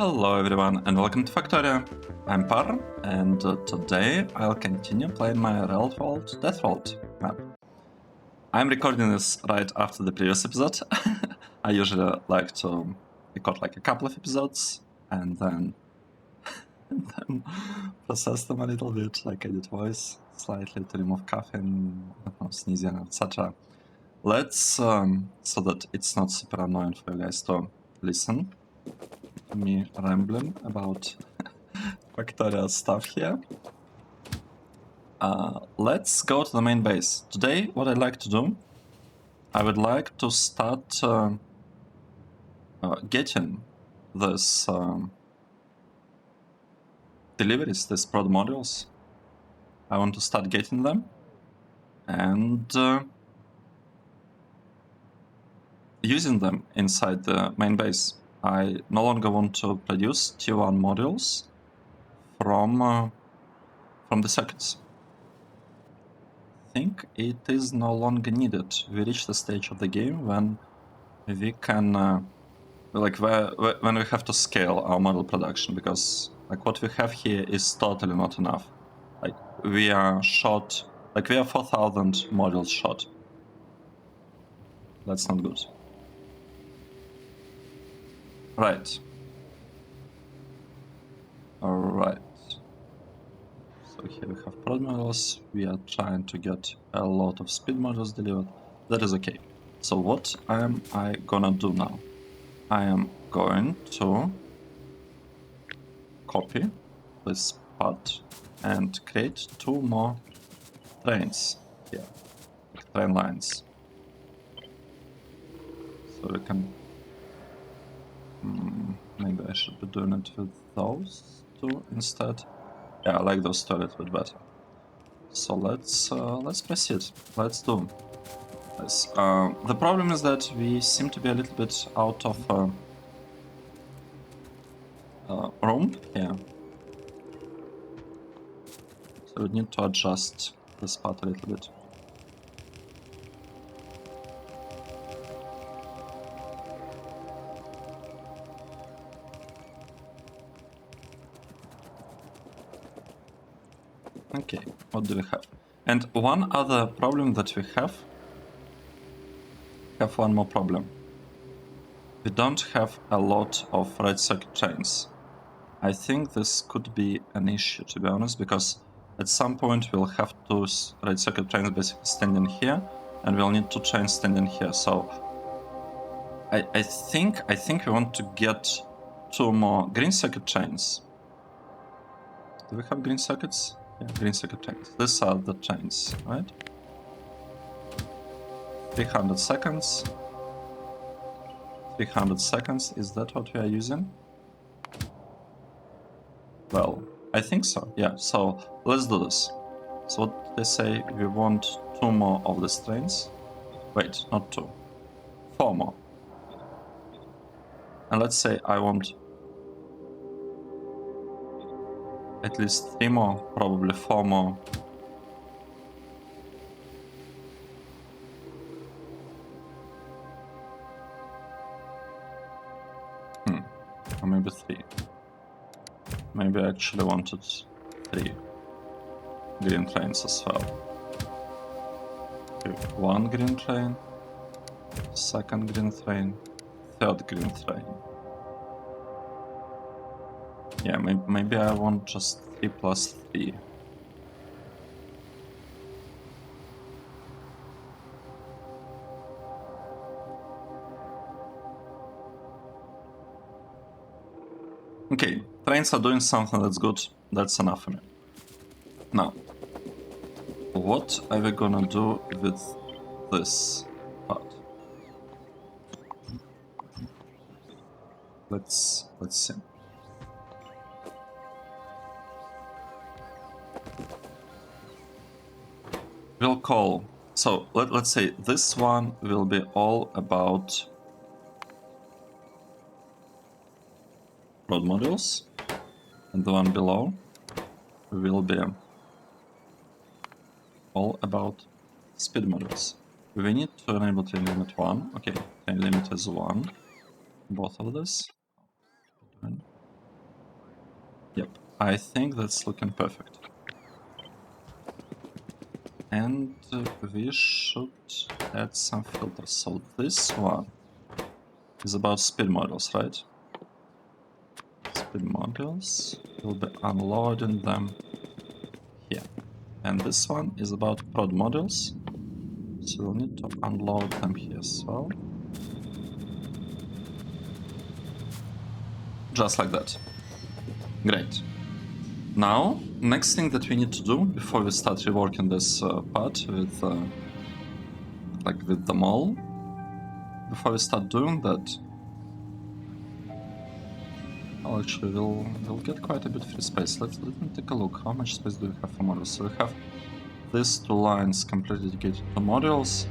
Hello everyone and welcome to Factorio. I'm Par and today I'll continue playing my real-world DeathWorld map. I'm recording this right after the previous episode. I usually like to record like a couple of episodes and then process them a little bit, like edit voice slightly to remove coughing, sneezing, etc. Let's, so that it's not super annoying for you guys to listen to me rambling about Factorio stuff here. Let's go to the main base. Today, what I'd like to do, I would like to start getting this deliveries, these prod modules. I want to start getting them and using them inside the main base. I no longer want to produce tier 1 modules from the circuits. I think it is no longer needed. We reach the stage of the game when we can, when we have to scale our model production, because like what we have here is totally not enough. Like we are short, like we are 4,000 modules short. That's not good. Right. Alright. So here we have prod modules. We are trying to get a lot of speed modules delivered. That is okay. So what am I gonna do now? I am going to copy this part and create 2 more trains here, like train lines. So we can, maybe I should be doing it with those 2 instead. Yeah, I like those 2 a little bit better. So let's proceed. Let's do this. The problem is that we seem to be a little bit out of room here. So we need to adjust this part a little bit. Okay, what do we have? And one other problem that we have one more problem. We don't have a lot of red circuit trains. I think this could be an issue, to be honest, because at some point we'll have 2 red circuit trains basically standing here, and we'll need 2 trains standing here. So I think we want to get 2 more green circuit trains. Do we have green circuits? Yeah, green circuit trains. These are the trains, right? 300 seconds. 300 seconds, is that what we are using? Well, I think so, yeah. So let's do this. So what did they say? We want 2 more of these trains. Wait, not 2. 4 more. And let's say I want at least 3 more, probably 4 more. Or maybe 3. Maybe I actually wanted 3 green trains as well. Okay, 1 green train, 2nd green train, 3rd green train. Yeah, maybe I want just 3 plus 3. Okay, trains are doing something that's good. That's enough for me. Now, what are we gonna do with this part? Let's see. We'll call. So let's say this one will be all about prod modules, and the one below will be all about speed modules. We need to enable train limit 1. Okay, train limit is 1. Both of this. I think that's looking perfect. And we should add some filters. So this one is about speed models, right? Speed models. We'll be unloading them here. And this one is about prod models. So we'll need to unload them here as well. Just like that. Great. Now, next thing that we need to do before we start reworking this part with the mall, before we start doing that, well, actually, we'll get quite a bit free space. Let me take a look. How much space do we have for modules? So we have these two lines completely dedicated to modules,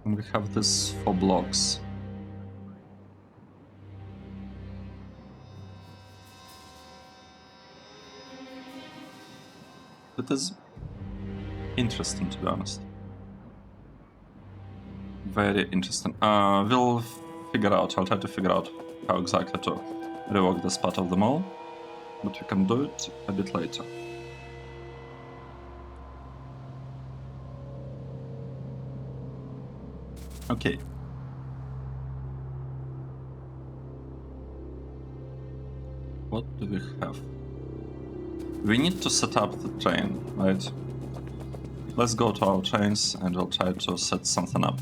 and we have this for blocks. It is interesting, to be honest. Very interesting. We'll figure out. I'll try to figure out how exactly to rework this part of the mall, but we can do it a bit later. Okay. What do we have? We need to set up the train, right? Let's go to our trains and we'll try to set something up.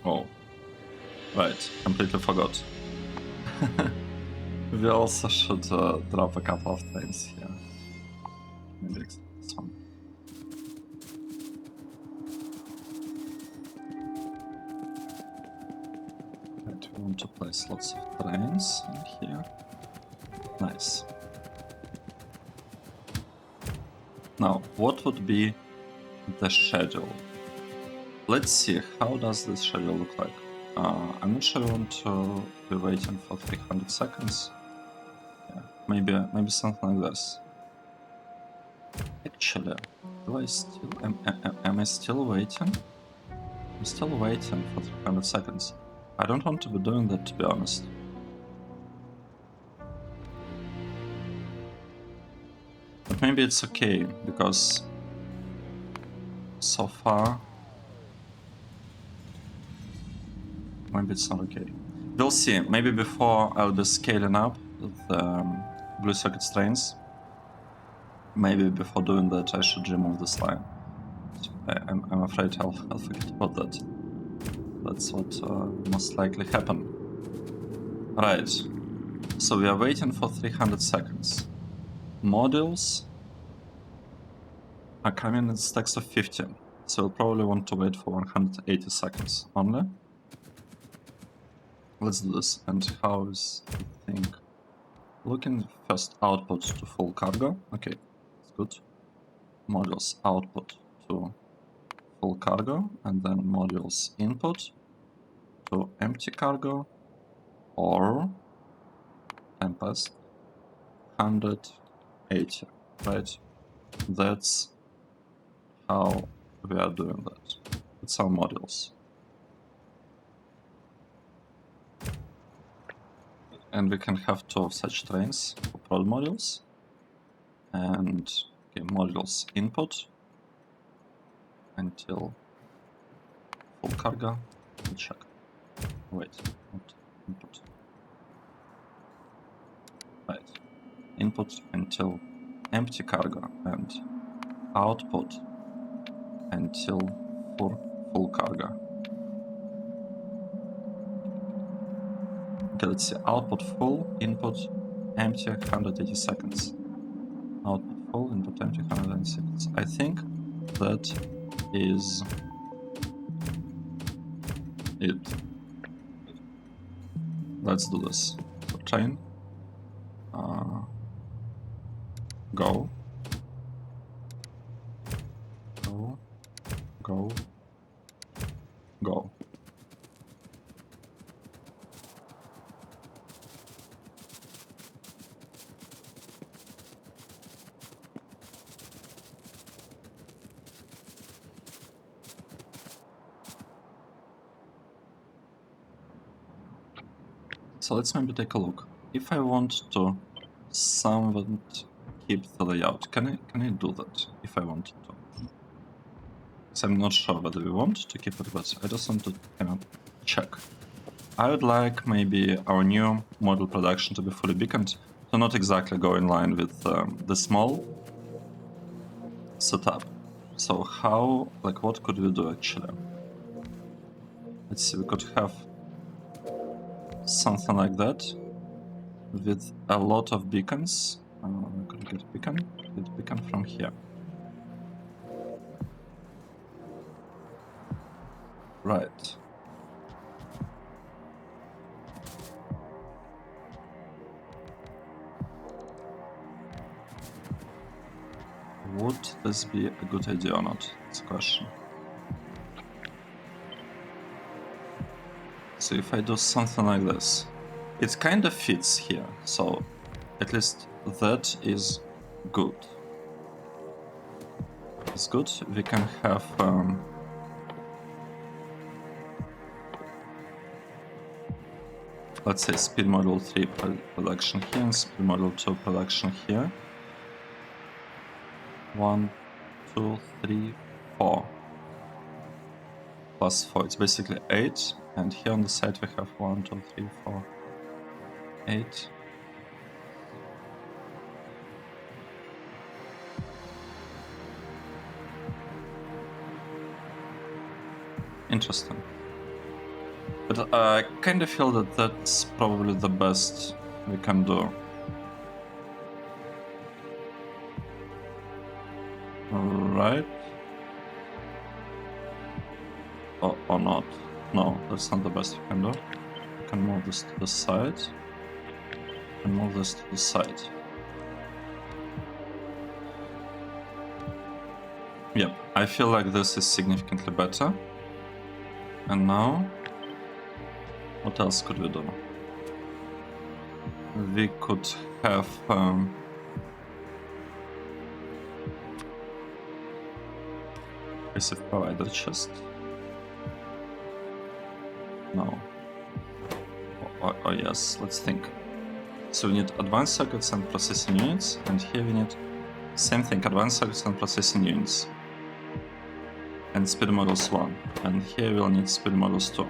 Oh, right, completely forgot. We also should drop a couple of trains here. Maybe this one. Right, we want to place lots of trains in here. Nice. Now, what would be the schedule? Let's see, how does this schedule look like? I'm not sure I want to be waiting for 300 seconds. Yeah, maybe something like this. Actually, do I still am I still waiting? I'm still waiting for 300 seconds. I don't want to be doing that, to be honest. But maybe it's okay, because so far maybe it's not okay. We'll see. Maybe before I'll be scaling up the blue circuit strains. Maybe before doing that I should remove this line. I'm afraid I'll forget about that. That's what most likely happen. Right. So we are waiting for 300 seconds. Modules are coming in stacks of 15. So we'll probably want to wait for 180 seconds only. Let's do this. And how is the thing looking? First output to full cargo. Okay, it's good. Modules output to full cargo, and then modules input to empty cargo, or time passed 180, right? That's how we are doing that. It's our modules. And we can have two of such trains for prod modules. And okay, modules input until full cargo. Let's check. Wait, not input. Right. Input until empty cargo and output until full cargo. Okay, let's see. Output full, input empty, 180 seconds. Output full, input empty, 180 seconds. I think that is it. Let's do this. So train. Go. Go. Go. Go. So let's maybe take a look. If I want to somewhat keep the layout, can I do that if I wanted to? Because I'm not sure whether we want to keep it, but I just want to kind of check. I would like maybe our new model production to be fully beaconed, to not exactly go in line with the small setup. So how, like, what could we do actually? Let's see, we could have something like that with a lot of beacons. We could get beacon from here. Right. Would this be a good idea or not? It's a question. So if I do something like this, it kind of fits here. So at least that is good. It's good. We can have let's say speed model 3 production here and speed model 2 production here. 1, 2, 3, 4. Plus 4, it's basically 8. And here on the side we have 1, 2, 3, 4, 8. Interesting. But I kind of feel that that's probably the best we can do. Right? Or not? No, that's not the best we can do. We can move this to the side. And move this to the side. Yep, I feel like this is significantly better. And now, what else could we do? We could have passive provider chest. No. Oh yes, let's think. So we need advanced circuits and processing units, and here we need same thing, advanced circuits and processing units. And speed models 1. And here we'll need speed models 2.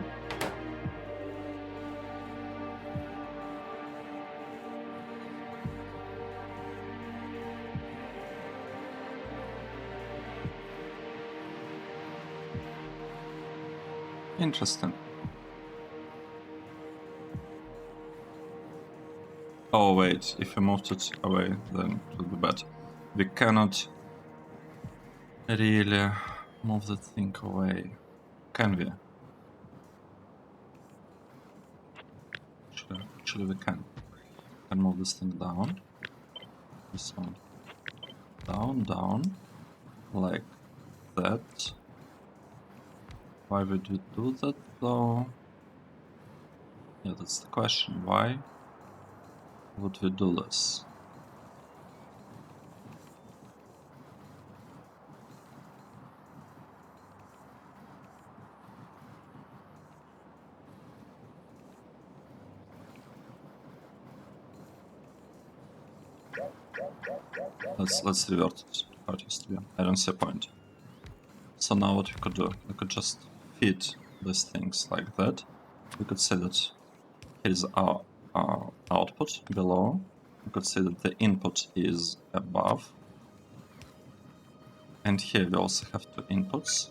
Interesting. Oh wait, if we moved it away, then it would be bad. We cannot really move the thing away. Can we? Actually we can. We can move this thing down. This one. Down, down. Like that. Why would we do that though? Yeah, that's the question. Why would we do this? Let's revert it to how it used to be. I don't see a point. So now what we could do, we could just feed these things like that. We could say that here is our output below. We could say that the input is above. And here we also have two inputs.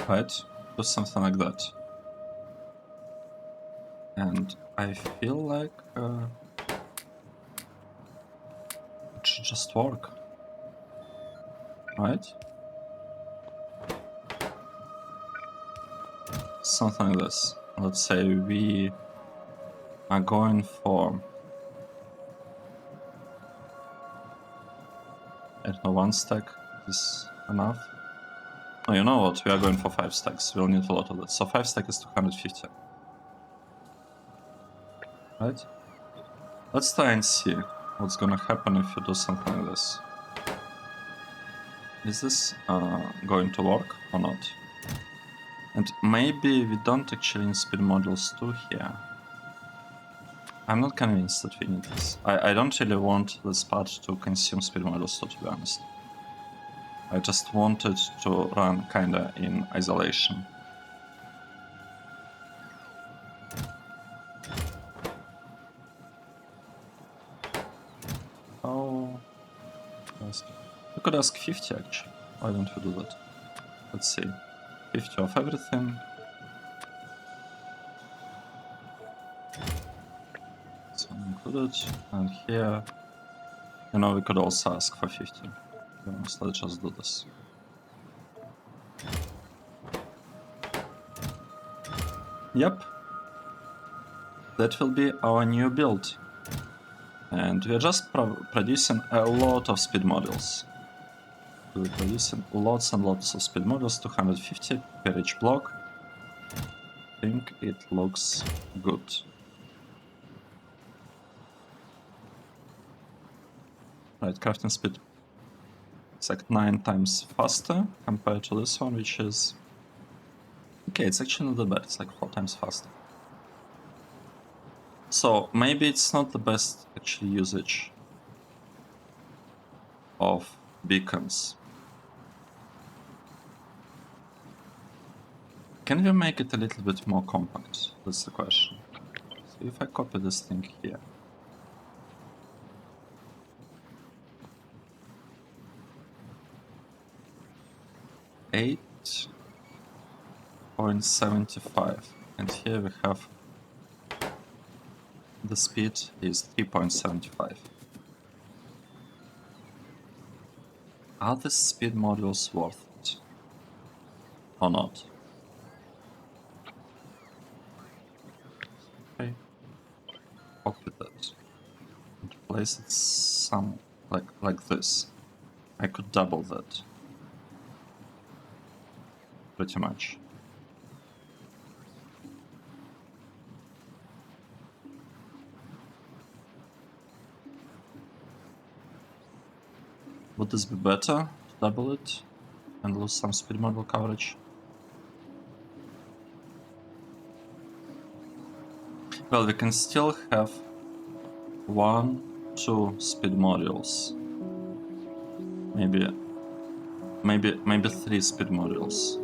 Right? Do something like that. And I feel like it should just work. Right? Something like this. Let's say we are going for, I don't know, 1 stack is enough. Oh, you know what? We are going for 5 stacks. We'll need a lot of that. So 5 stack is 250. Right? Let's try and see what's gonna happen if you do something like this. Is this going to work or not? And maybe we don't actually need speed modules too here. I'm not convinced that we need this. I don't really want this part to consume speed modules too, to be honest. I just wanted to run kinda in isolation. Oh, we could ask 50 actually. Why don't we do that? Let's see. 50 of everything. This one included. And here, you know, we could also ask for 50. To be honest, let's just do this. Yep. That will be our new build. And we are just producing a lot of speed modules. We're producing lots and lots of speed modules, 250 per each block. I think it looks good. Right, crafting speed. It's like 9 times faster compared to this one, which is... Okay, it's actually not that bad, it's like 4 times faster. So maybe it's not the best actually usage of beacons. Can we make it a little bit more compact? That's the question. So if I copy this thing here. .75, and here we have the speed is 3.75. Are the speed modules worth it or not? Okay, copy that and place it some like this. I could double that pretty much. Would this be better to double it and lose some speed module coverage? Well, we can still have 1, 2 speed modules. Maybe 3 speed modules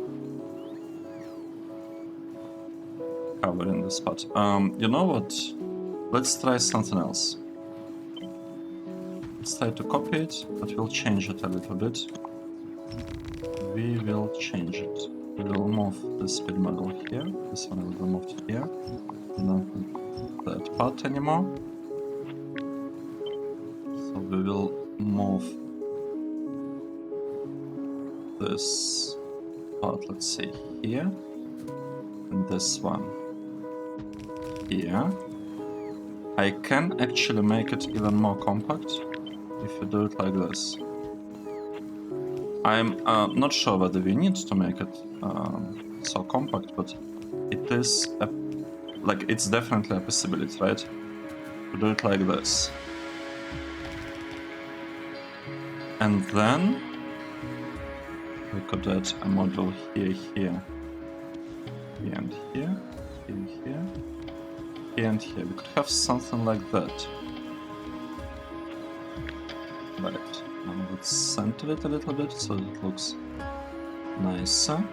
covering this part. You know what? Let's try something else. Let's try to copy it, but we'll change it a little bit. We will change it. We will move the speed module here. This one will be moved here. We don't need that part anymore. So we will move this part, let's say, here. And this one here. I can actually make it even more compact if you do it like this. I'm not sure whether we need to make it so compact, but it is it's definitely a possibility, right? To do it like this. And then we could add a module here, here and here, here, and here. We could have something like that. Right. Now let's center it a little bit so it looks nicer.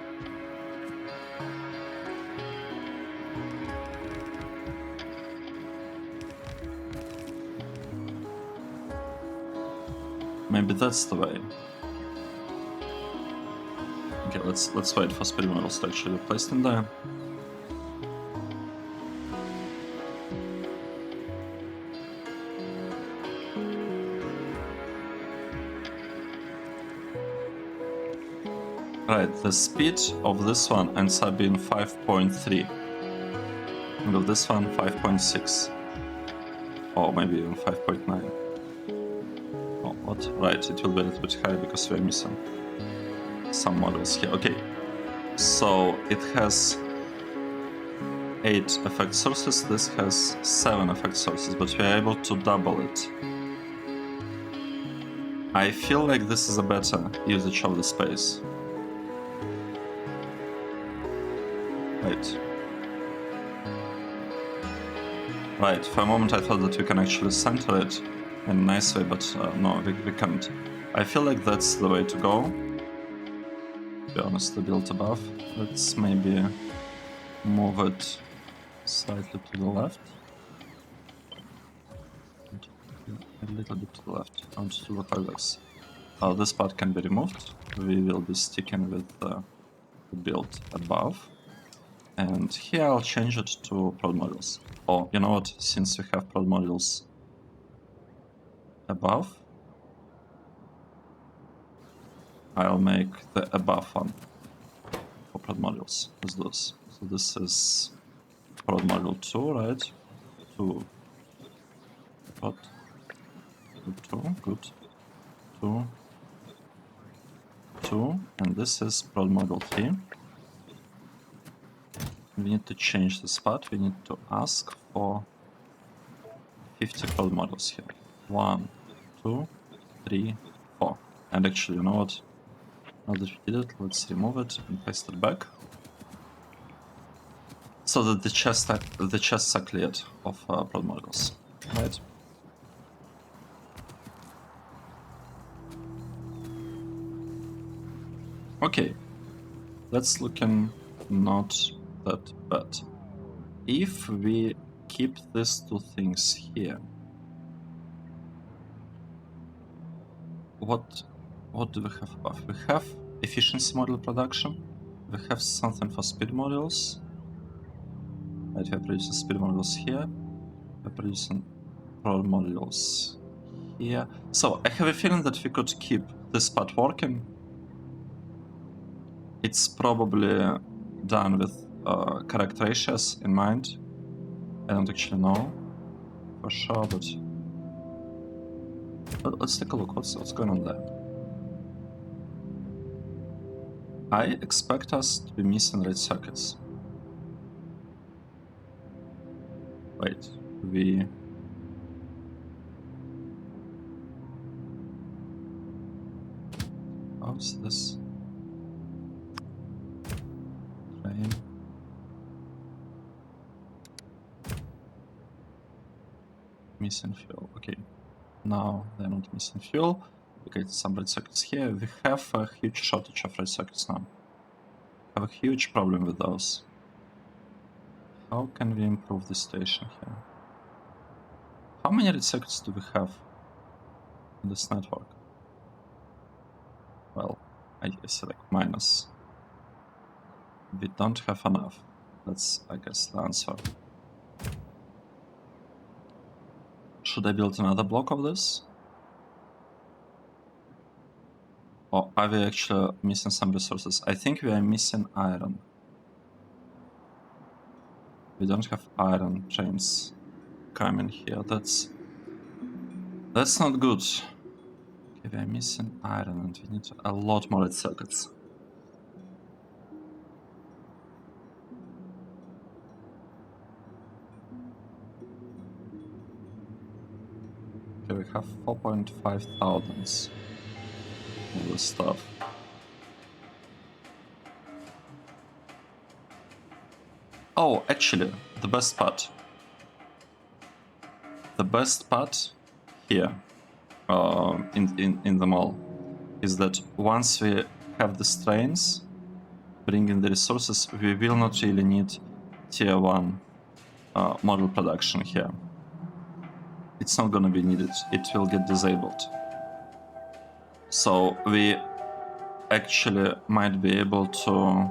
Maybe that's the way. Okay, let's wait for speed models to actually be placed in there. Right, the speed of this one ends up being 5.3. And of this one, 5.6. Or maybe even 5.9. Oh, what? Right, it will be a little bit higher because we're missing some models here. Okay, so it has 8 effect sources, this has 7 effect sources, but we are able to double it. I feel like this is a better usage of the space. Wait. Right, for a moment I thought that we can actually center it in a nice way, but no, we can't. I feel like that's the way to go. To be honest, the build above. Let's maybe move it slightly to the left. A little bit to the left. I want to look like this. This part can be removed. We will be sticking with the build above. And here I'll change it to prod modules. Oh, you know what? Since we have prod modules above, I'll make the above one for prod modules. Let's do this. So this is prod module 2, right? 2. Prod 2, good. 2. 2. And this is prod module 3. We need to change the spot. We need to ask for 50 prod modules here. 1, 2, 3, 4. And actually, you know what? Now that we did it, let's remove it and paste it back. So that the chests are cleared of prod modules. Right? Okay. That's looking not that bad. If we keep these two things here, what do we have above? We have efficiency module production. We have something for speed modules. Right, we're producing speed modules here. We're producing prod modules here. So I have a feeling that we could keep this part working. It's probably done with correct ratios in mind. I don't actually know for sure, but let's take a look. What's going on there? I expect us to be missing red circuits. Wait, how's this? Train. Missing fuel. Okay. Now they're not missing fuel. Okay, some red circuits here. We have a huge shortage of red circuits now. We have a huge problem with those. How can we improve the situation here? How many red circuits do we have in this network? Well, I see like minus. We don't have enough. That's, I guess, the answer. Should I build another block of this? Or are we actually missing some resources? I think we are missing iron. We don't have iron trains coming here. That's not good. Okay, we are missing iron and we need a lot more red circuits. Okay, we have 4.5 thousands of this stuff. Oh, actually, the best part. The best part here in the mall is that once we have the trains bringing the resources, we will not really need tier 1 model production here. It's not gonna be needed. It will get disabled. So we actually might be able to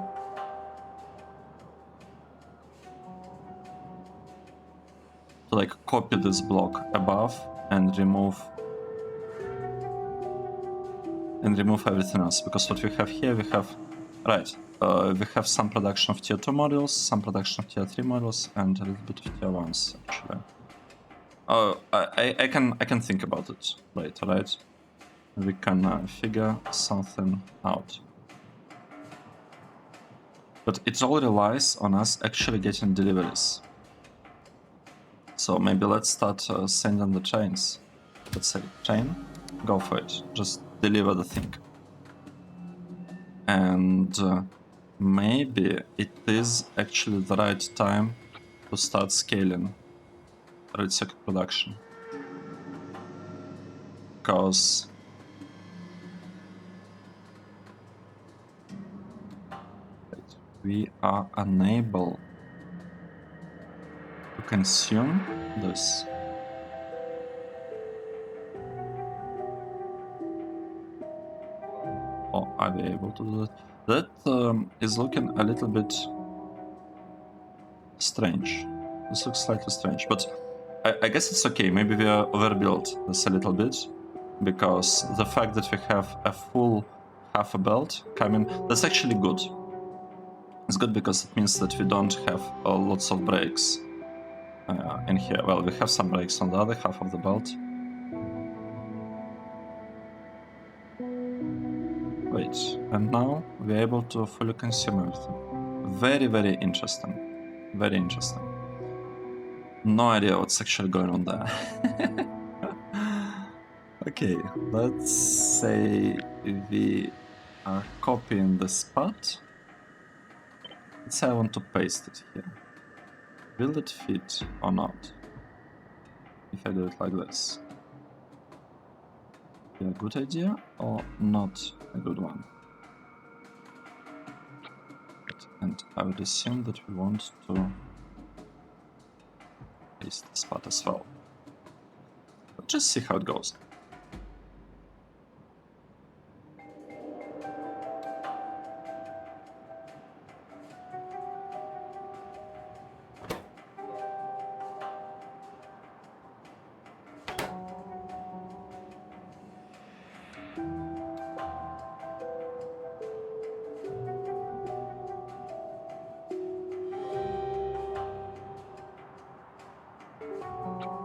like copy this block above and remove everything else, because what we have here, we have we have some production of tier 2 modules, some production of tier 3 modules, and a little bit of tier 1s actually. I can think about it later, right? We can figure something out. But it all relies on us actually getting deliveries. So maybe let's start sending the trains. Let's say train go for it. Just deliver the thing. And maybe it is actually the right time to start scaling red circuit production. Because we are unable to consume this. Or are we able to do that? That is looking a little bit strange. This looks slightly strange, but I guess it's okay. Maybe we are overbuilt this a little bit, because the fact that we have a full half a belt coming, that's actually good. It's good because it means that we don't have lots of breaks in here. Well, we have some breaks on the other half of the belt. Wait, and now we're able to fully consume everything. Very, very interesting. Very interesting. No idea what's actually going on there. Okay, let's say we are copying the spot. Let's say I want to paste it here. Will it fit or not? If I do it like this. Be a good idea or not a good one? And I would assume that we want to paste the spot as well. Let's just see how it goes.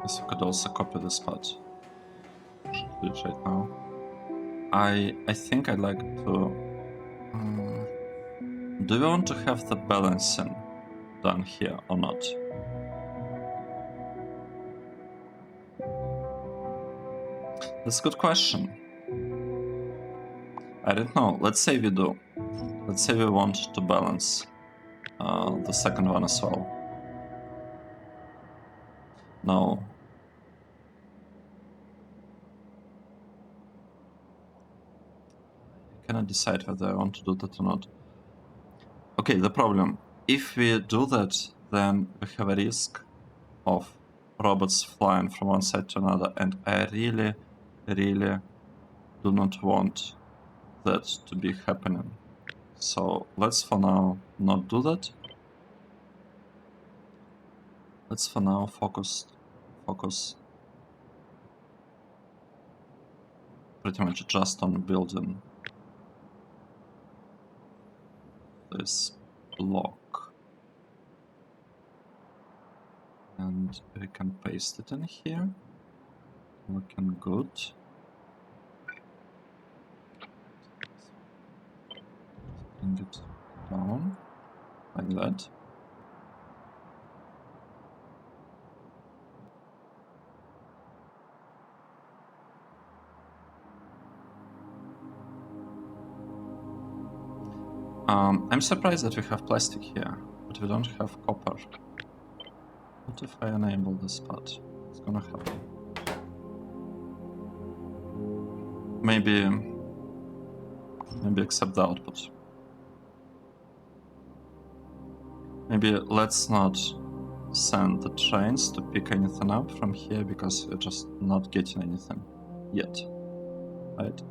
Guess we could also copy the spot. Should do it right now. I think I'd like to. Do we want to have the balancing done here or not? That's a good question. I don't know. Let's say we do. Let's say we want to balance the second one as well. No. I cannot decide whether I want to do that or not. Okay, the problem. If we do that, then we have a risk of robots flying from one side to another, and I really, really do not want that to be happening. So let's for now not do that. Let's for now focus pretty much just on building this block. And we can paste it in here. Looking good. Bring it down like that. I'm surprised that we have plastic here, but we don't have copper. What if I enable this part? What's gonna happen? Maybe accept the output. Maybe let's not send the trains to pick anything up from here, because we're just not getting anything yet, right?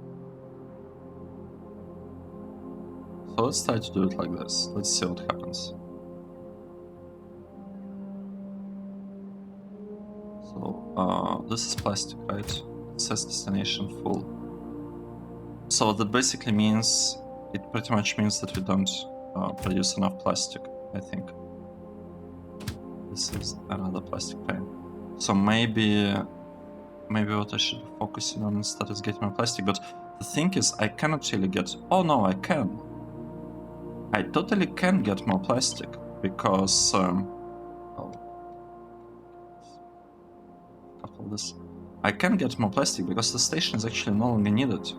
So let's try to do it like this. Let's see what happens. So this is plastic, right? It says destination full. So that basically means, it pretty much means that we don't produce enough plastic, I think. This is another plastic pane. So maybe what I should be focusing on instead is getting more plastic. But the thing is, I cannot really get... Oh no, I can. I totally can get more plastic, because... oh. Couple this. I can get more plastic because the station is actually no longer needed.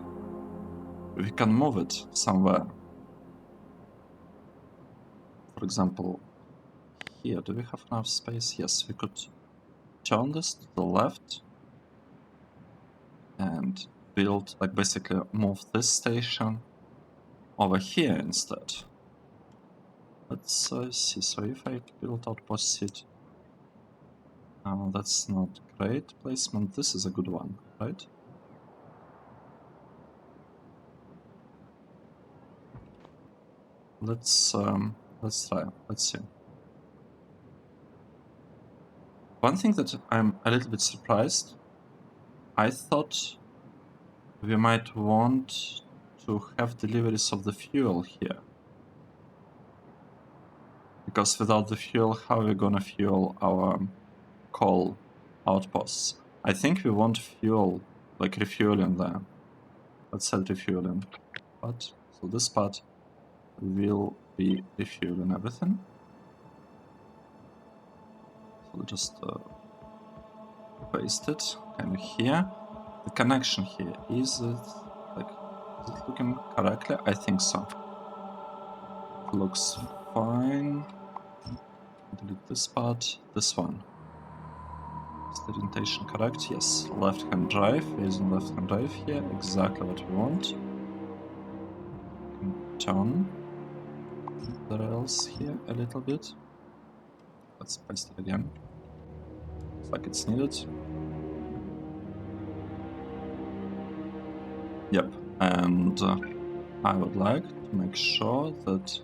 We can move it somewhere. For example, here, do we have enough space? Yes, we could turn this to the left and build, like basically move this station over here instead. Let's see, so if I build outpost seat, that's not great placement, this is a good one, right? Let's try, let's see. One thing that I'm a little bit surprised, I thought we might want to have deliveries of the fuel here. Because without the fuel, how are we gonna fuel our coal outposts? I think we want fuel, like refueling there. Let's set refueling. But so this part will be refueling everything. So we'll just paste it kind of here. The connection here, is it looking correctly? I think so. It looks fine. Delete this part, this one. Is the orientation correct? Yes. Left-hand drive, using left-hand drive here, exactly what we want. Turn the rails here a little bit. Let's paste it again. Looks like it's needed. Yep, and I would like to make sure that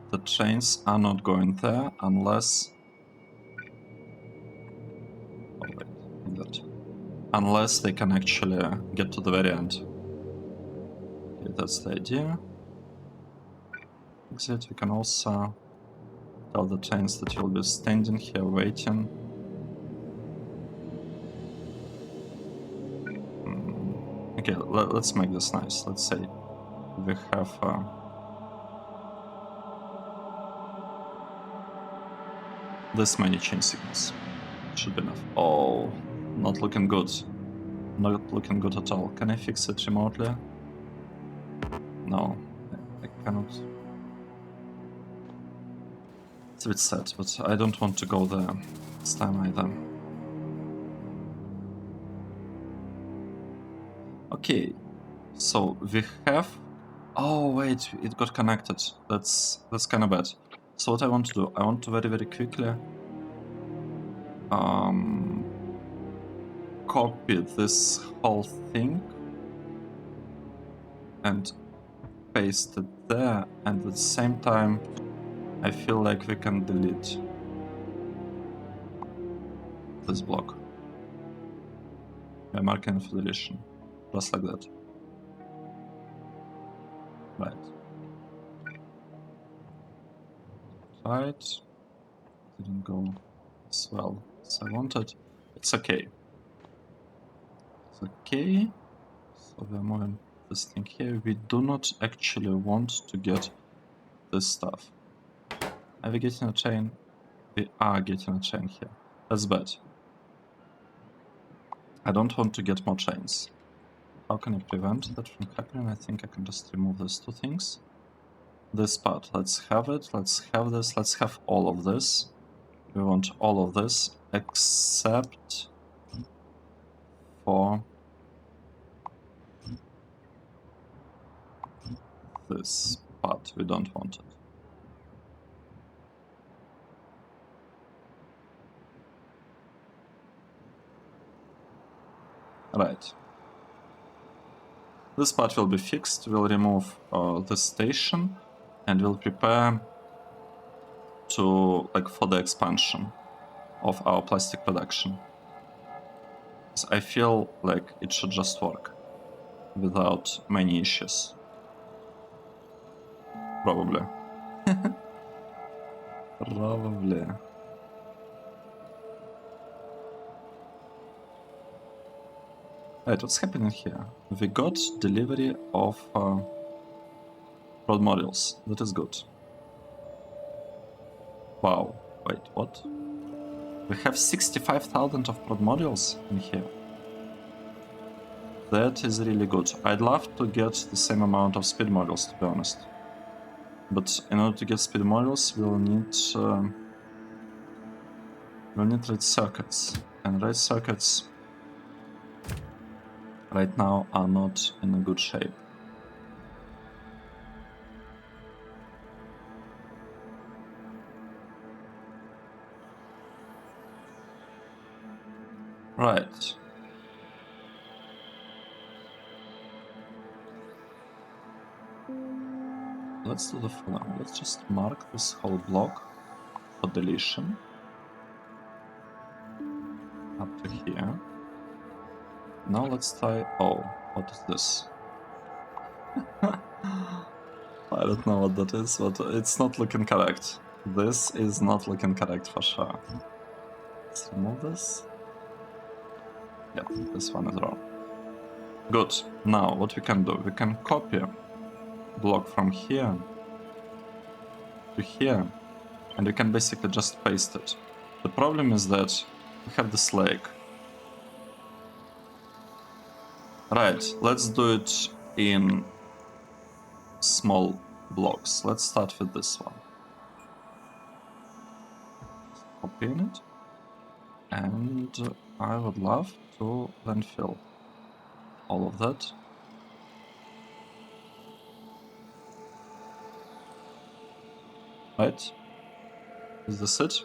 the trains are not going there unless... Oh wait, that. Unless they can actually get to the very end. Okay, that's the idea. Exit, we can also tell the trains that you'll be standing here waiting. Okay, let's make this nice. Let's say we have this many chain signals. Should be enough. Oh, not looking good. Not looking good at all. Can I fix it remotely? No, I cannot. It's a bit sad, but I don't want to go there this time either. Okay, so we have... Oh wait, it got connected. That's kind of bad. So what I want to do, I want to very, very quickly copy this whole thing and paste it there, and at the same time I feel like we can delete this block by marking for deletion, just like that. Right. Didn't go as well as I wanted. It's okay. It's okay. So we're moving this thing here. We do not actually want to get this stuff. Are we getting a chain? We are getting a chain here. That's bad. I don't want to get more chains. How can I prevent that from happening? I think I can just remove these two things. This part, let's have it, let's have this, let's have all of this. We want all of this, except for this part. We don't want it. Right. This part will be fixed. We'll remove the station and we'll prepare to for the expansion of our plastic production. So I feel like it should just work without many issues. Probably. Probably. Right, what's happening here? We got delivery of road modules. That is good. Wow. Wait, what? We have 65,000 of prod modules in here. That is really good. I'd love to get the same amount of speed modules, to be honest. But in order to get speed modules, we'll need red circuits. And red circuits right now are not in a good shape. Right. Let's do the following. Let's just mark this whole block for deletion. Up to here. Now let's try... Oh, what is this? I don't know what that is, but it's not looking correct. This is not looking correct for sure. Let's remove this. Yeah, this one is wrong. Good. Now, what we can do, we can copy block from here to here, and we can basically just paste it. The problem is that we have this lake. Right, let's do it in small blocks. Let's start with this one. Copy it. And I would love to then fill all of that. Right? Is this it? Is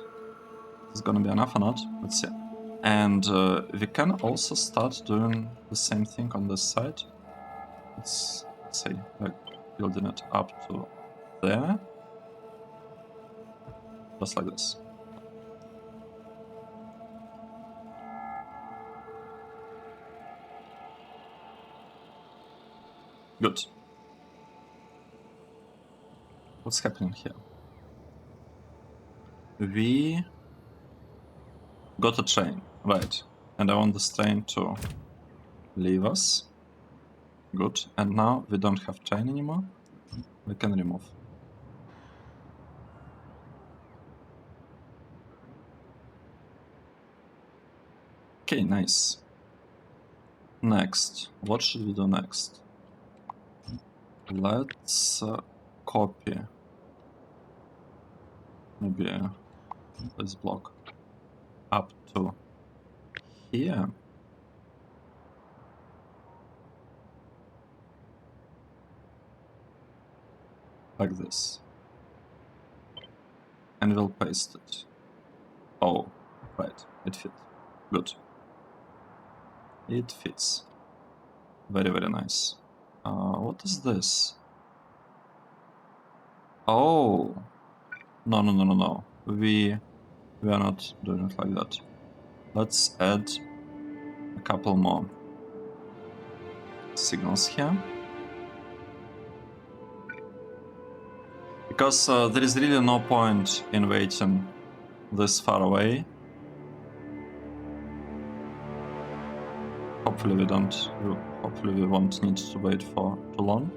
this gonna be enough or not? Let's see. And we can also start doing the same thing on this side. Let's say, like, building it up to there. Just like this. Good. What's happening here? We got a train, right? And I want this train to leave us. Good. And now we don't have train anymore. We can remove. Okay, nice. Next. What should we do next? Let's copy maybe this block up to here. Like this. And we'll paste it. Oh, right, it fits. Good. It fits. Very, very nice. What is this? Oh! No. We are not doing it like that. Let's add a couple more signals here. Because there is really no point in waiting this far away. Hopefully we won't need to wait for too long.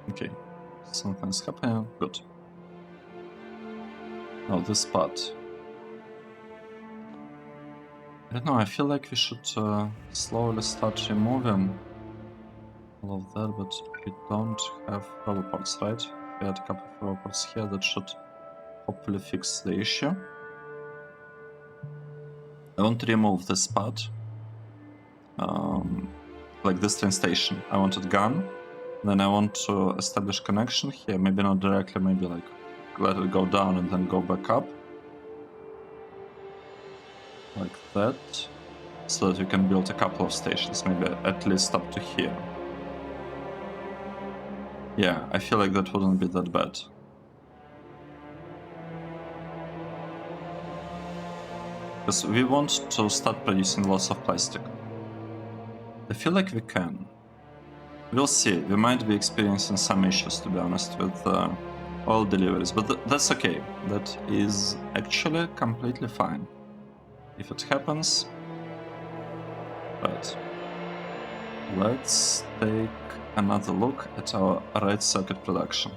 Okay, something's happening. Good. Now this part. I don't know, I feel like we should slowly start removing all of that, but we don't have rubber parts, right? We had a couple of rubber parts here that should hopefully fix the issue. I want to remove this part, like this train station. I want it gone. Then I want to establish connection here, maybe not directly, maybe like let it go down and then go back up. Like that. So that we can build a couple of stations, maybe at least up to here. Yeah, I feel like that wouldn't be that bad. Because we want to start producing lots of plastic. I feel like we can. We'll see. We might be experiencing some issues, to be honest, with oil deliveries, but that's okay. That is actually completely fine. If it happens... Right. Let's take another look at our red circuit production.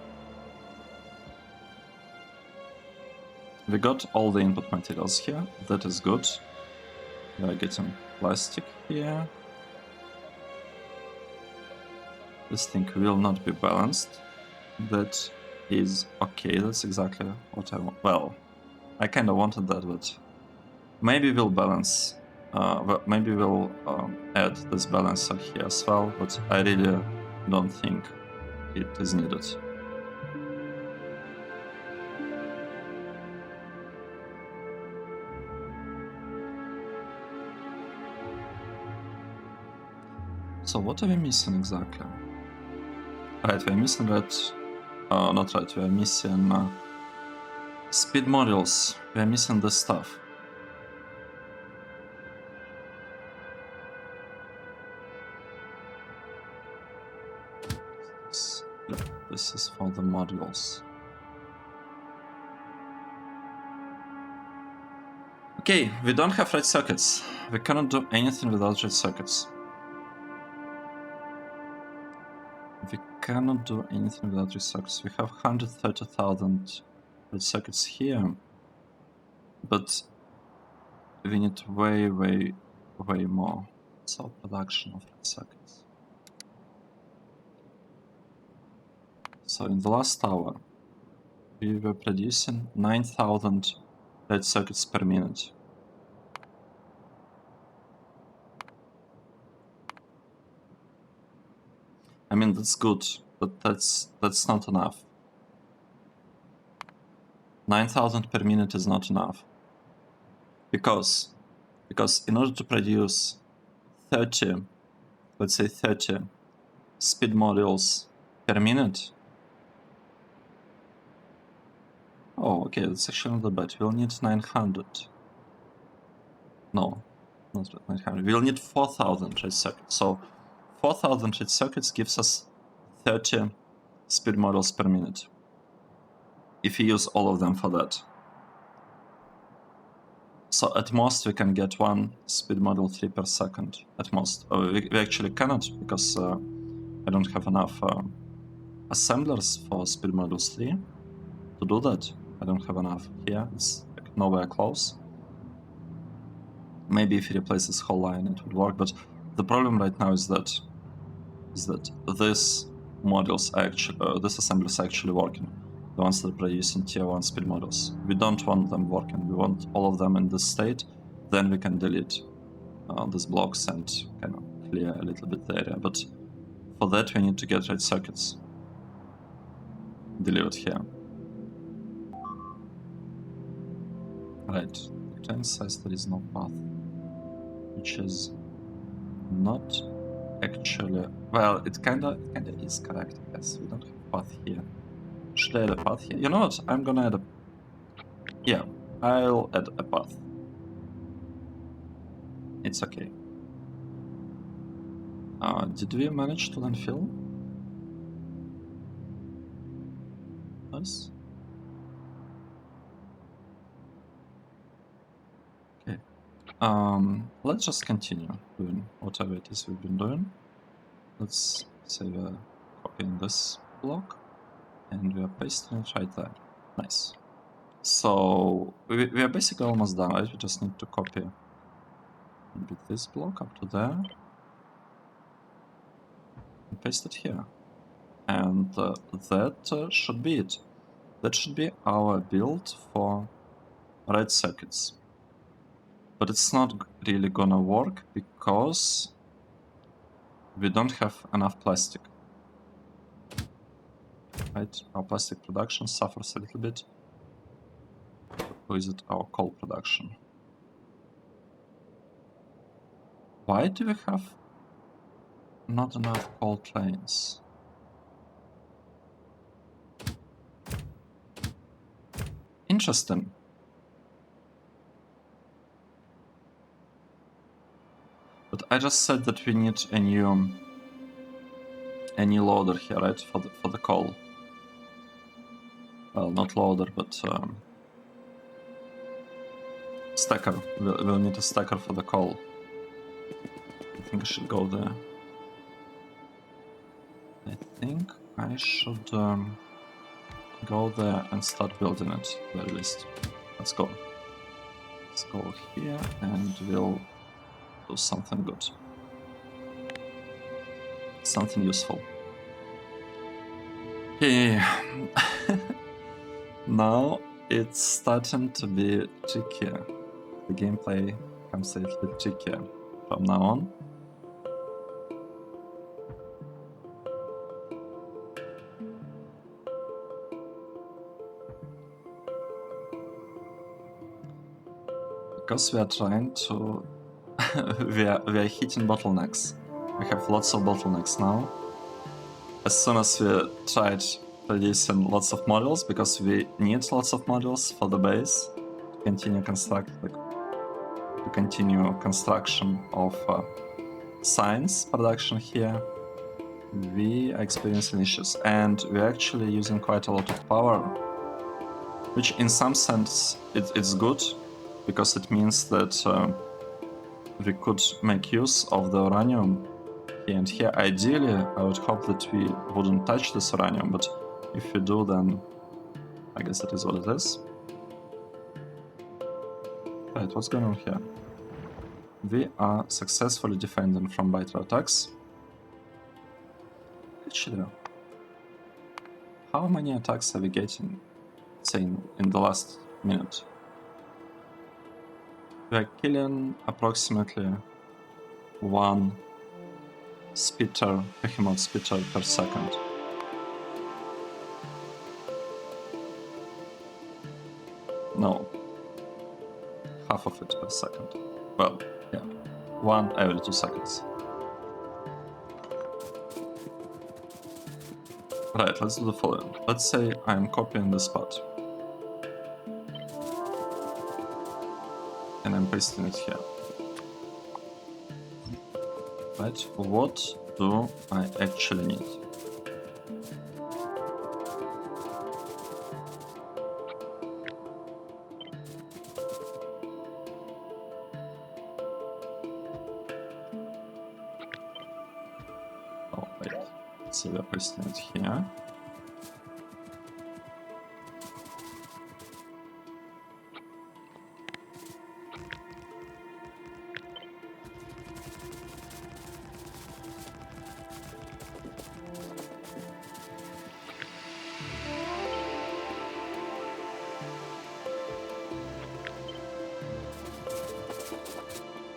We got all the input materials here. That is good. We are getting plastic here. This thing will not be balanced. That is okay. That's exactly what I want. Well, I kind of wanted that, but maybe we'll balance. Maybe we'll add this balancer here as well, but I really don't think it is needed. So what are we missing exactly? Right, we're missing red. Not right, we're missing speed modules. We're missing this stuff. This is for the modules. Okay, we don't have red circuits. We cannot do anything without red circuits. We cannot do anything without red circuits. We have 130,000 red circuits here, but we need way more. So production of red circuits. So in the last hour, we were producing 9,000 red circuits per minute. I mean, that's good, but that's not enough. 9,000 per minute is not enough. Because in order to produce 30, let's say 30 speed modules per minute. Oh, okay, that's actually not that bad. We'll need 900. No, not 900. We'll need 4,000 red circuits. So 4,000 red circuits gives us 30 speed modules per minute. If you use all of them for that. So at most we can get one speed module 3 per second. At most. We actually cannot, because I don't have enough assemblers for speed modules 3 to do that. I don't have enough here. It's like nowhere close. Maybe if you replace this whole line it would work, but the problem right now is that these modules are actually, these assemblers are actually working. The ones that are producing tier 1 speed modules. We don't want them working. We want all of them in this state. Then we can delete these blocks and kind of clear a little bit the area. But for that we need to get red circuits delivered here. Right, decline size there is no path, which is not actually, well, it kinda is correct. Yes, we don't have path here. Should I add a path here? You know what? I'm gonna add a, yeah, I'll add a path. It's okay. Did we manage to landfill? Yes. Okay. Let's just continue doing whatever it is we've been doing. Let's say we're copying this block and we are pasting it right there. Nice. So we are basically almost done, right? We just need to copy maybe this block up to there and paste it here. And that should be it. That should be our build for red circuits. But it's not really gonna work because we don't have enough plastic. Right? Our plastic production suffers a little bit. Or is it our coal production? Why do we have not enough coal trains? Interesting. But I just said that we need a new loader here, right? For the coal. Well, not loader, but stacker. We'll need a stacker for the coal. I think I should go there. I think I should go there and start building it, at the very least. Let's go. Let's go here and we'll do something good. Something useful. Okay. Now it's starting to be trickier. The gameplay becomes a little bit trickier from now on. Because we are trying to... we are hitting bottlenecks. We have lots of bottlenecks now. As soon as we tried producing lots of modules, because we need lots of modules for the base to continue construction of science production here, we are experiencing issues, and we're actually using quite a lot of power, which in some sense it's good, because it means that we could make use of the uranium here and here. Ideally, I would hope that we wouldn't touch this uranium, but if we do, then I guess that is what it is. Right, what's going on here? We are successfully defending from biter attacks. Actually, how many attacks are we getting, say, in the last minute? We are killing approximately one spitter, behemoth spitter per second. No, half of it per second. Well, yeah, one every 2 seconds. Right, let's do the following. Let's say I'm copying this part. And I'm pasting it here. Right, what do I actually need? Oh, wait. So we're pasting it here.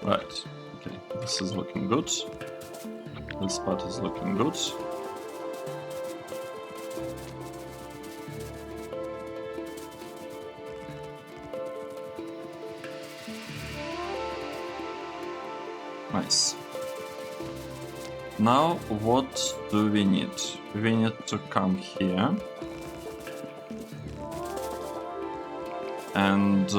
Right, okay, this is looking good. This part is looking good. Nice. Now, what do we need? We need to come here. And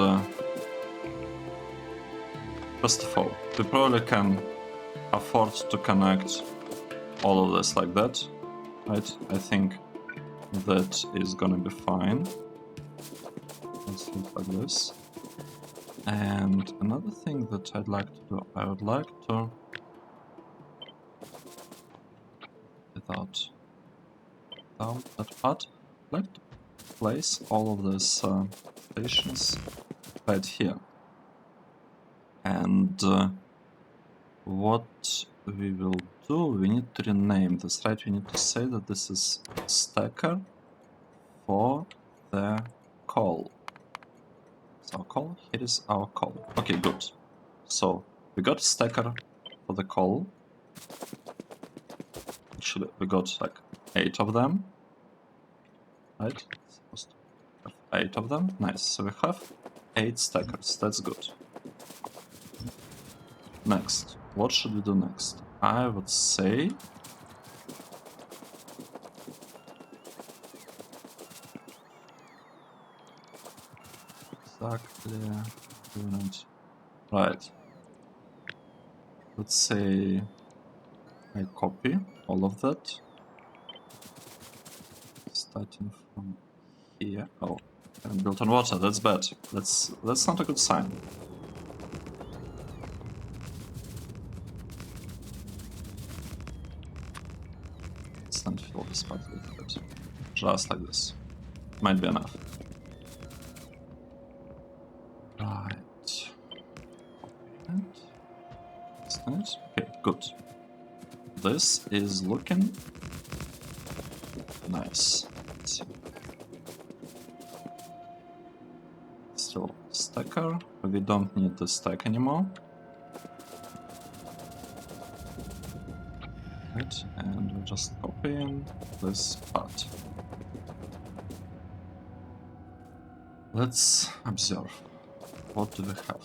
first of all, we probably can afford to connect all of this like that, right? I think that is gonna be fine. Let's do it like this. And another thing that I'd like to do, I would like to, without that part, I'd like to place all of these stations right here. And what we will do, we need to rename this, right? We need to say that this is stacker for the coal. It's our coal? Here is our coal. Okay, good. So we got a stacker for the coal. Actually, we got like 8 of them. Right? Supposed to have 8 of them. Nice. So we have 8 stackers. That's good. Next. What should we do next? I would say... Exactly. Right. Let's say I copy all of that. Starting from here. Oh, and built on water. That's bad. That's not a good sign. Let's not fill this part with it. Just like this. Might be enough. Right. Okay, good. This is looking nice. Let's see. Still stacker. We don't need the stack anymore. Right, and we're just copying this part. Let's observe. What do we have?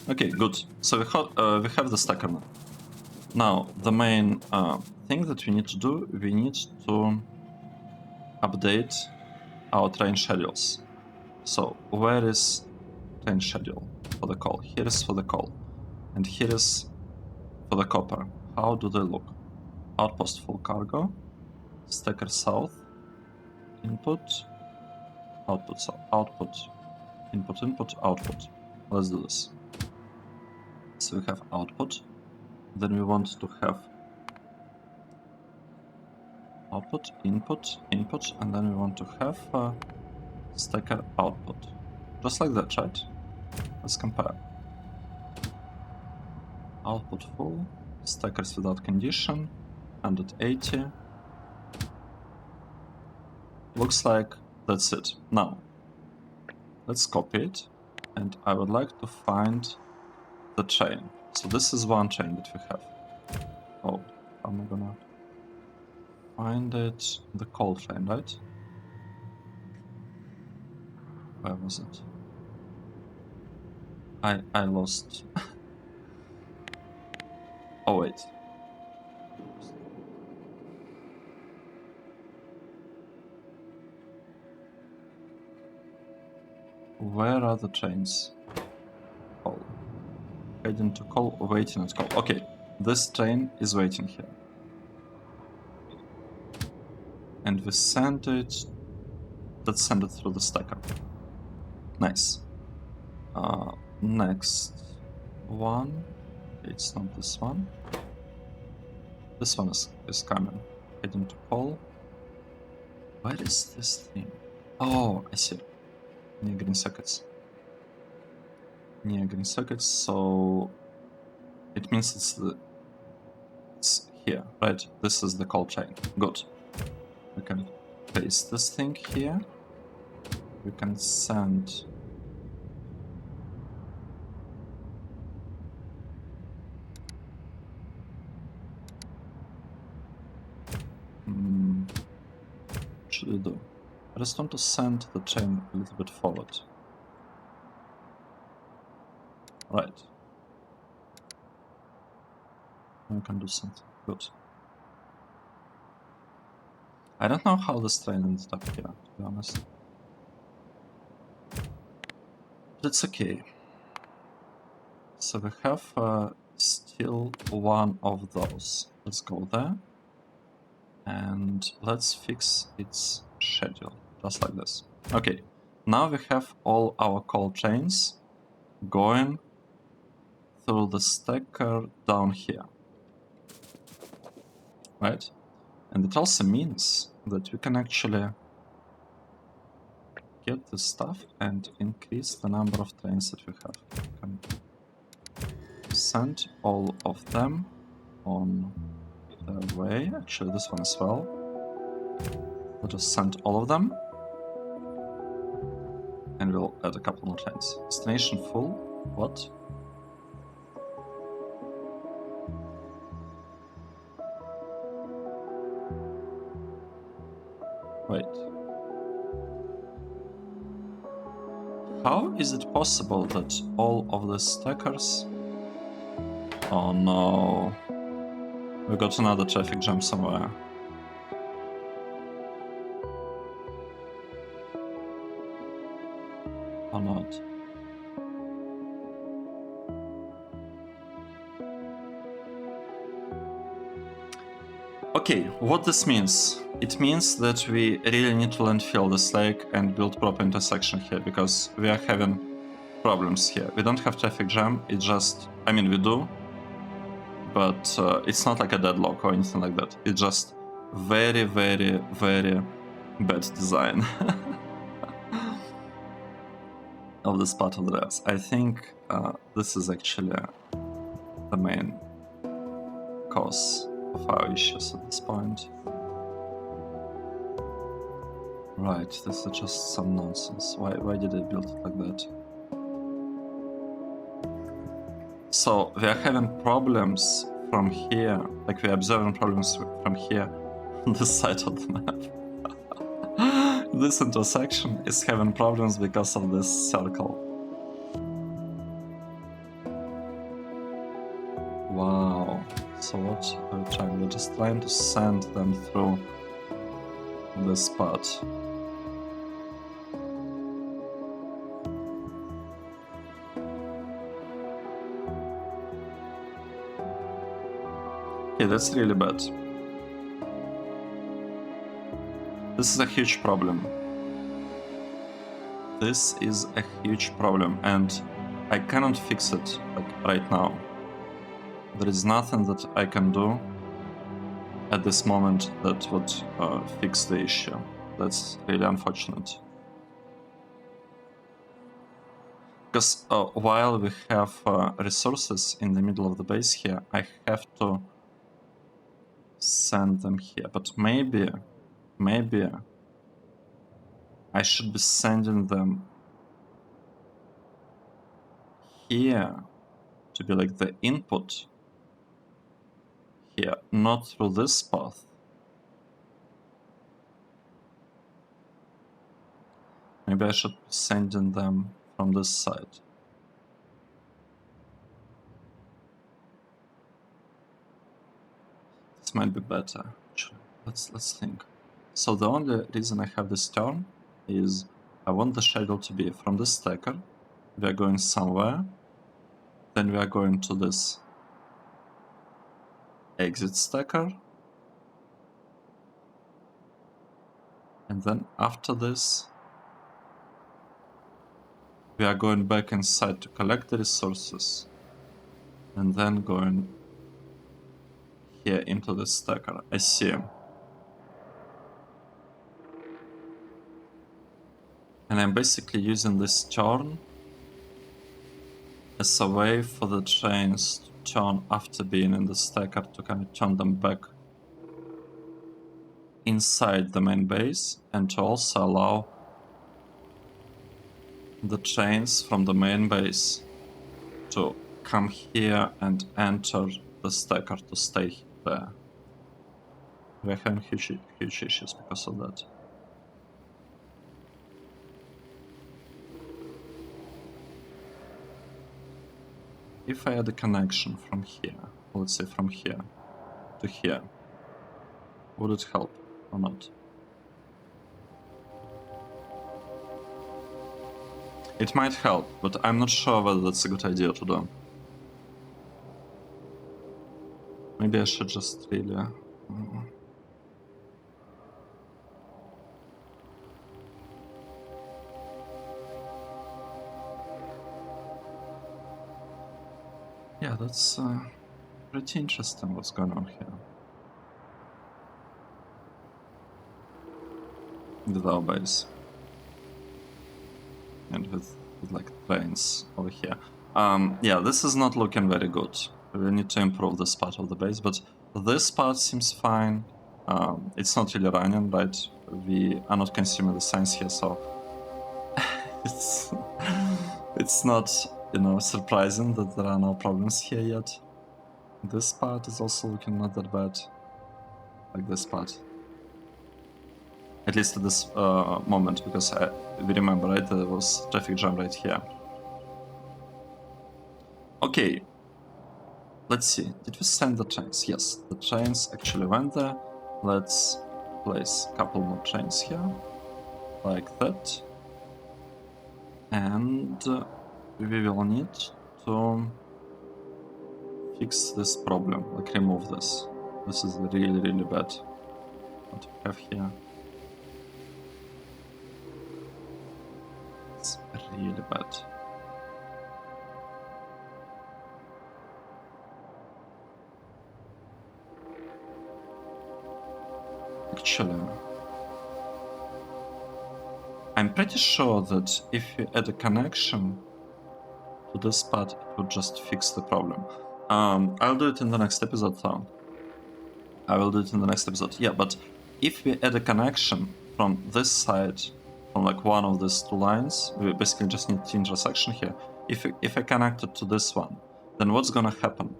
Okay, good. So we have the stacker now. Now, the main thing that we need to do, we need to update our train schedules. So, where is train schedule for the coal? Here is for the coal. And here is for the copper. How do they look? Outpost full cargo, stacker south, input, output, so output, input, input, output. Let's do this. So we have output, then we want to have output, input, input, and then we want to have stacker output. Just like that, right? Let's compare. Output full, stackers without condition, 180. Looks like that's it. Now, let's copy it, and I would like to find the chain. So this is one chain that we have. Oh, how am I gonna find it? The coal chain, right? Where was it? I lost. Oh wait. Where are the trains? Coal. Heading to coal, waiting at coal. Okay, this train is waiting here. And we send it. Let's send it through the stacker. Nice. Next one. It's not this one. This one is coming. Heading to coal. Where is this thing? Oh, I see. Near green circuits. Near green circuits, so it means it's here, right? This is the coal chain. Good. We can paste this thing here. We can send what should we do? I just want to send the chain a little bit forward. Right. We can do something. Good. I don't know how this train ended up here, to be honest. But it's okay. So we have still one of those. Let's go there. And let's fix its schedule, just like this. Okay, now we have all our coal chains going through the stacker down here. Right? And it also means that we can actually get this stuff and increase the number of trains that we have. We can send all of them on their way. Actually, this one as well. Let us send all of them. And we'll add a couple more trains. Destination full. What? Wait. How is it possible that all of the stackers... Oh no. We got another traffic jam somewhere. Or not. Okay, what this means? It means that we really need to landfill this lake and build proper intersection here, because we are having problems here. We don't have traffic jam, it just... I mean, we do, but it's not like a deadlock or anything like that. It just very, very, very bad design of this part of the revs. I think this is actually the main cause of our issues at this point. Right, this is just some nonsense. Why did I build it like that? So we are having problems from here, like we are observing problems from here on this side of the map. This intersection is having problems because of this circle. Wow. So what are we trying? We're just trying to send them through this part. Okay, that's really bad. This is a huge problem. This is a huge problem, and I cannot fix it like right now. There is nothing that I can do at this moment that would fix the issue. That's really unfortunate. Because while we have resources in the middle of the base here, I have to send them here. But maybe I should be sending them here to be like the input here, not through this path. Maybe I should be sending them from this side. This might be better, actually. Let's think. So the only reason I have this turn is I want the schedule to be from this stacker. We are going somewhere. Then we are going to this exit stacker. And then after this, we are going back inside to collect the resources. And then going here into the stacker. I see. And I'm basically using this turn as a way for the trains to turn after being in the stacker to kind of turn them back inside the main base, and to also allow the trains from the main base to come here and enter the stacker to stay there. We're having huge issues because of that. If I add a connection from here, let's say from here to here, would it help or not? It might help, but I'm not sure whether that's a good idea to do. Maybe I should just really... Yeah, that's pretty interesting what's going on here with our base and with like trains over here. Yeah, this is not looking very good. We need to improve this part of the base, but this part seems fine. It's not really running, right? We are not consuming the science here, so it's not, you know, surprising that there are no problems here yet. This part is also looking not that bad, like this part. At least at this moment, because we remember, right, there was traffic jam right here. Okay, let's see. Did we send the trains? Yes, the trains actually went there. Let's place a couple more trains here, like that. And we will need to fix this problem, like remove this. This is really, really bad. What we have here. It's really bad. Actually, I'm pretty sure that if you add a connection to this part, it would just fix the problem. I'll do it in the next episode, though. I will do it in the next episode. Yeah, but if we add a connection from this side, from like one of these two lines, we basically just need the intersection here. If I connect it to this one, then what's gonna happen?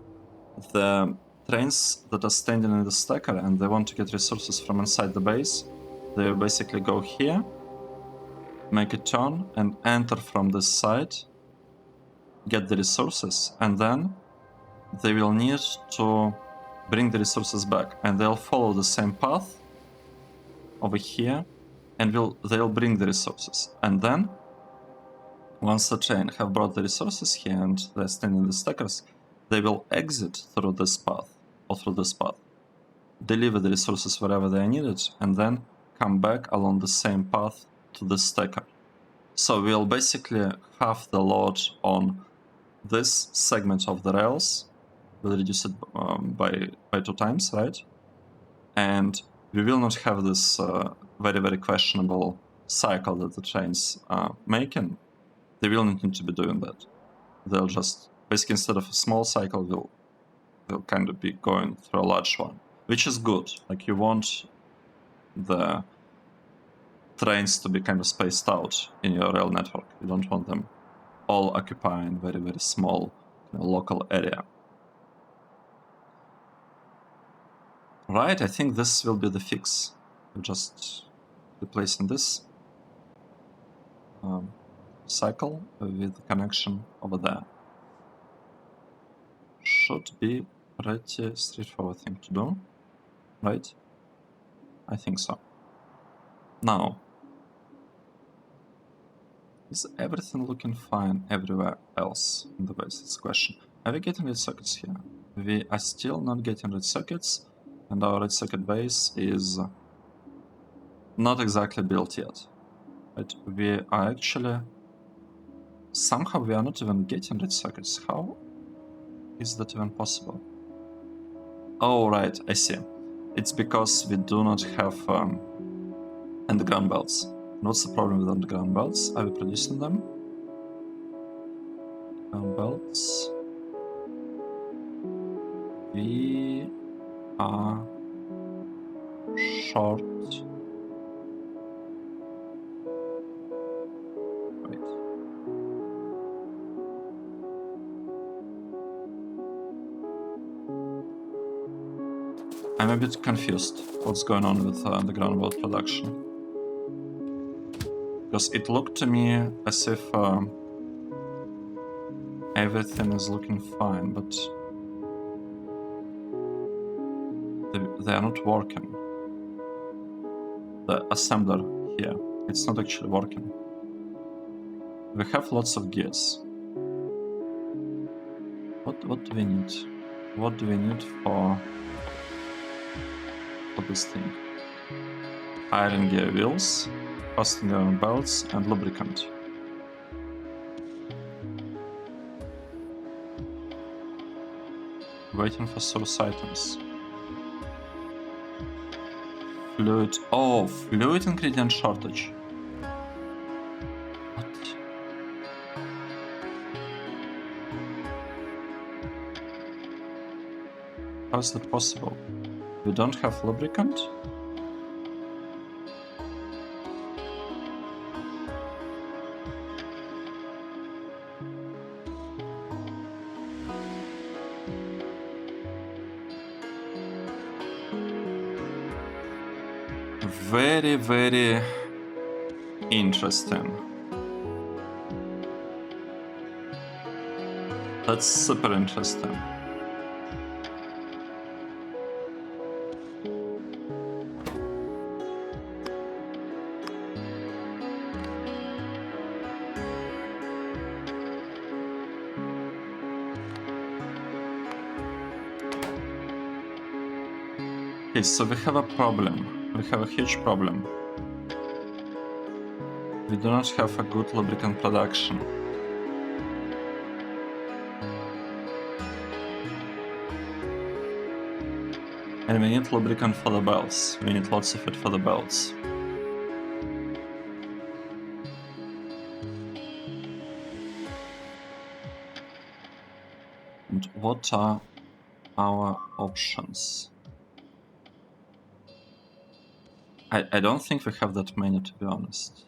The trains that are standing in the stacker and they want to get resources from inside the base, they will basically go here, make a turn, and enter from this side, get the resources, and then they will need to bring the resources back, and they'll follow the same path over here, and they'll bring the resources. And then, once the train have brought the resources here and they're standing in the stackers, they will exit through this path, or through this path, deliver the resources wherever they are needed, and then come back along the same path to the stacker. So we'll basically have the load on this segment of the rails. We'll reduce it by 2 times, right? And we will not have this very, very questionable cycle that the trains are making. They will not need to be doing that. They'll just, basically instead of a small cycle, they'll kind of be going through a large one, which is good. Like, you want the trains to be kind of spaced out in your rail network. You don't want them all occupying very, very small local area. Right, I think this will be the fix. We're just replacing this cycle with the connection over there. Should be pretty straightforward thing to do, right? I think so. Now, is everything looking fine everywhere else in the base? It's a question. Are we getting red circuits here? We are still not getting red circuits, and our red circuit base is not exactly built yet. Right? We are actually... Somehow we are not even getting red circuits. How is that even possible? Oh, right, I see. It's because we do not have underground belts. What's the problem with underground belts? Are we producing them? Underground belts. We are short. Wait. I'm a bit confused what's going on with underground belt production. Because it looked to me as if everything is looking fine, but they are not working. The assembler here, it's not actually working. We have lots of gears. What do we need? What do we need for this thing? Iron gear wheels, casting iron belts, and lubricant. Waiting for source items. Fluid. Oh, fluid ingredient shortage. What? How is that possible? We don't have lubricant? Very, very interesting. That's super interesting. Okay, so we have a problem. We have a huge problem. We do not have a good lubricant production. And we need lubricant for the belts. We need lots of it for the belts. And what are our options? I don't think we have that many, to be honest.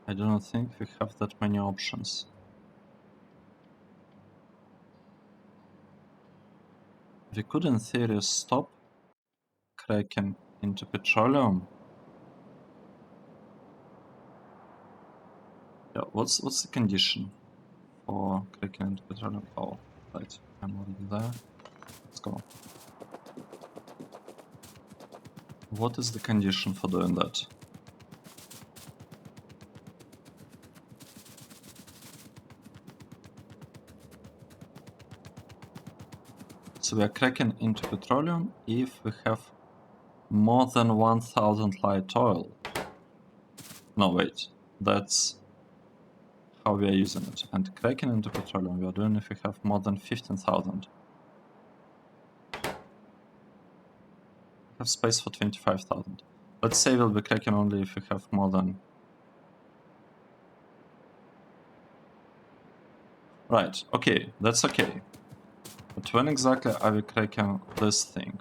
I do not think we have that many options. We could, in theory, stop cracking into petroleum. Yeah, what's the condition for cracking into petroleum? Oh, right, I'm already there. Let's go. What is the condition for doing that? So we are cracking into petroleum if we have more than 1000 light oil. No, wait, that's how we are using it. And cracking into petroleum we are doing if we have more than 15,000. Have space for 25,000. Let's say we'll be cracking only if we have more than... Right, okay, that's okay. But when exactly are we cracking this thing?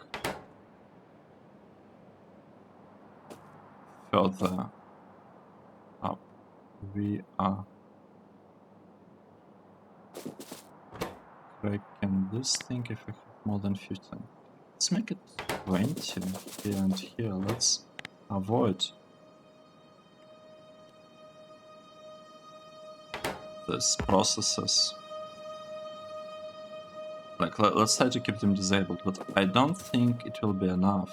Further up. We are cracking this thing if we have more than 15. Let's make it 20 here and here. Let's avoid these processes. Like, let's try to keep them disabled, but I don't think it will be enough.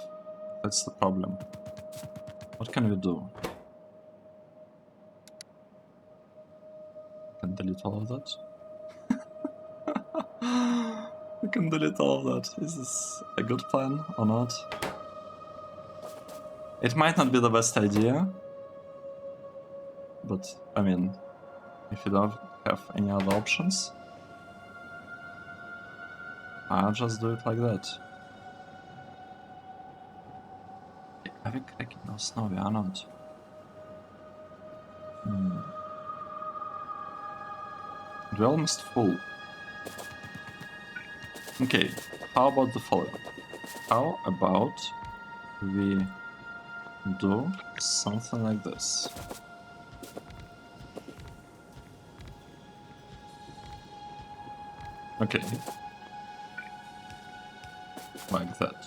That's the problem. What can we do? We can delete all of that. We can delete all of that. Is this a good plan or not? It might not be the best idea, but I mean, if you don't have any other options, I'll just do it like that. Are we cracking those? No, we are not. We're almost full. Okay, how about the following? How about we do something like this? Okay. Like that.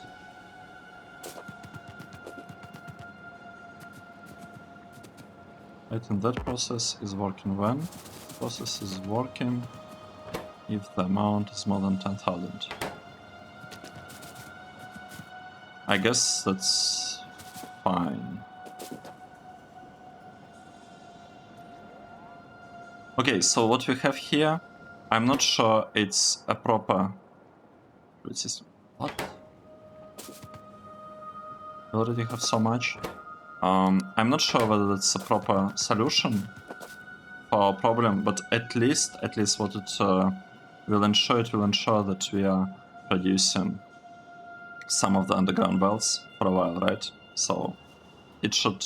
Right, and that process is working when? The process is working if the amount is more than 10,000. I guess that's fine. Okay, so what we have here, I'm not sure it's a proper system. What? We already have so much. I'm not sure whether that's a proper solution for our problem, but at least what it will ensure that we are producing some of the underground wells for a while, right? So it should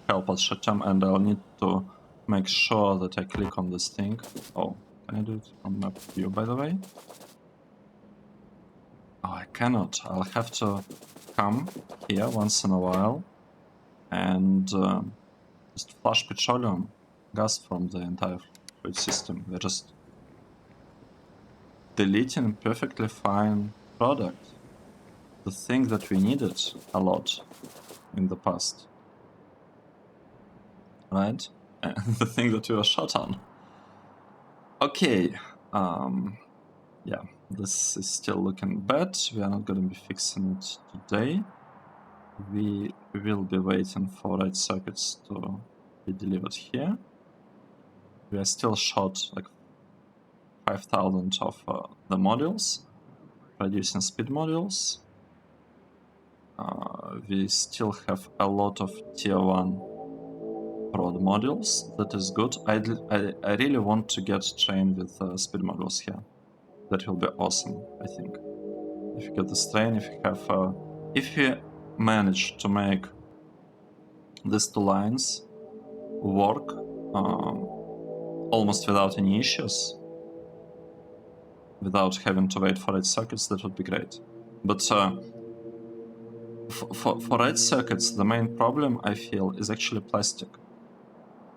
help us short term, and I'll need to make sure that I click on this thing. Oh, can I do it on map view, by the way? Oh, I cannot. I'll have to come here once in a while and just flush petroleum gas from the entire fluid system. We're just deleting perfectly fine product. The thing that we needed a lot in the past. Right? The thing that we were shot on. Okay. Yeah, this is still looking bad. We are not going to be fixing it today. We will be waiting for red circuits to be delivered here. We are still short like 5,000 of the modules, producing speed modules. We still have a lot of tier 1 prod modules. That is good. I really want to get trained with speed modules here. That will be awesome, I think. If you get the strain, if you have, if you manage to make these two lines work almost without any issues, without having to wait for red circuits, that would be great. But for red circuits, the main problem I feel is actually plastic.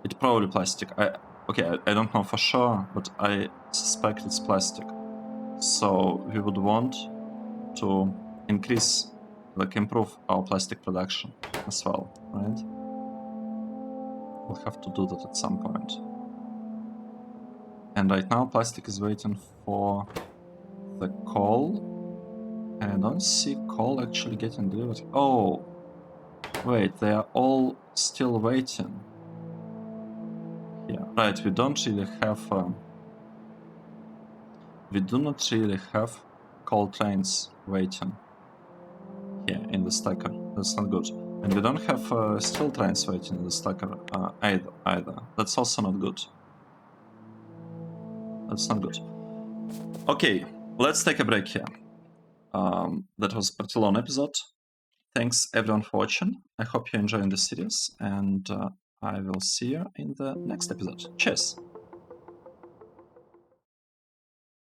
It's probably plastic. I don't know for sure, but I suspect it's plastic. So we would want to increase, like improve our plastic production as well, right? We'll have to do that at some point. And right now plastic is waiting for the coal. And I don't see coal actually getting delivered. Oh, wait, they are all still waiting. Yeah, right, we don't really have... we do not really have coal trains waiting here in the stacker. That's not good. And we don't have steel trains waiting in the stacker either. That's also not good. That's not good. Okay, let's take a break here. That was a pretty long episode. Thanks everyone for watching. I hope you're enjoying the series, and I will see you in the next episode. Cheers!